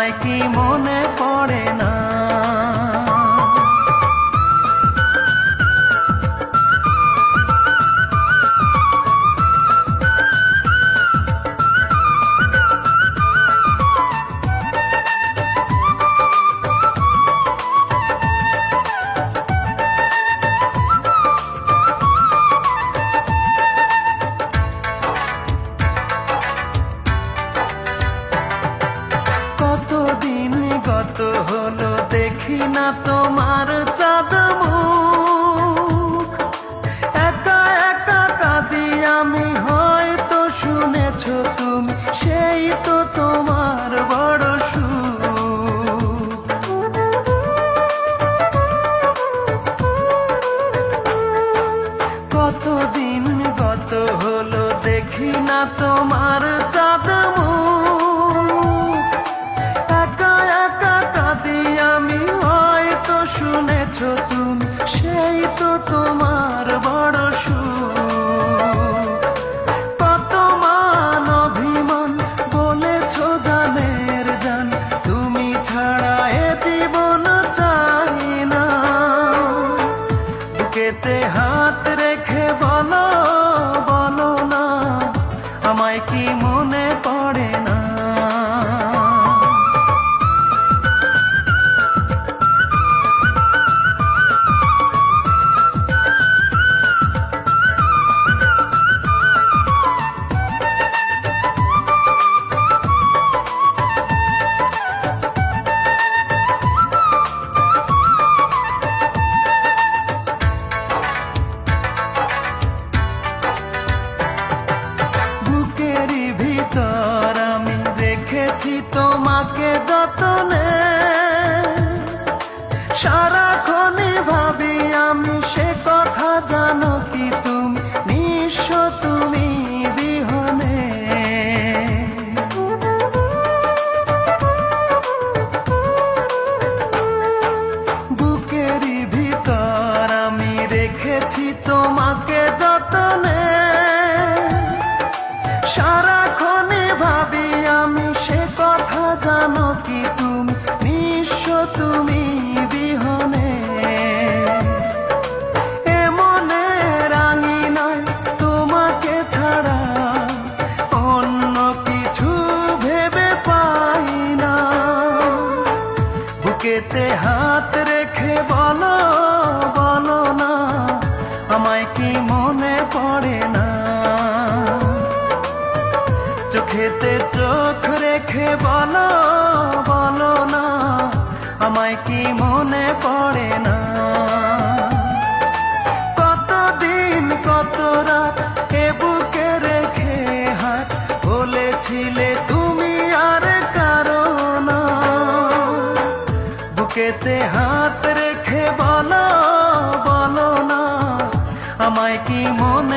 আমায় কি মনে পড়ে না? হলো দেখি না তোমার চাঁদ মুখ, একা একা কাঁদি আমি, হয়তো শুনেছো তুমি, সেই তো তোমার বড় সুখ। কতদিন গত হলো দেখি না তোমার চাঁদ মুখ, একা একা কাঁদি আমি, হয়তো শুনেছো তুমি, সেই তো তোমার বড় সুখ। কত মান অভিমান বলেছো জানের জান, তুমি ছাড়া এ জীবন চাই না। বুকেতে হাত রেখে বলো বলো না, আমায় কি মনে পড়ে না? তোমাকে যতনে সারাক্ষণই ভাবি আমি, সে কথা জানো কি তুমি, নিঃস্ব তুমি বিহনে। বুকেরই ভিতর আমি রেখেছি তোমাকে যতনে, সারাক্ষণই ভাবি আমি, সে কথা জানো কি তুমি, নিঃস্ব তুমি বিহনে। এমনে রাঙি নয় তোমাকে ছাড়া, অন্য কিছু ভেবে পাই না। বুকেতে হাত রেখে বলো বলো না, আমায় কি মনে পড়ে না? চোখেতে চোখ রেখে বলো বলো না, আমায় কি মনে পড়ে না? কতদিন কত রাত এ বুকে রেখে হাত, বলেছিলে তুমি আর কারো না। বুকেতে হাত রেখে বলো বলো না, আমায় কি মনে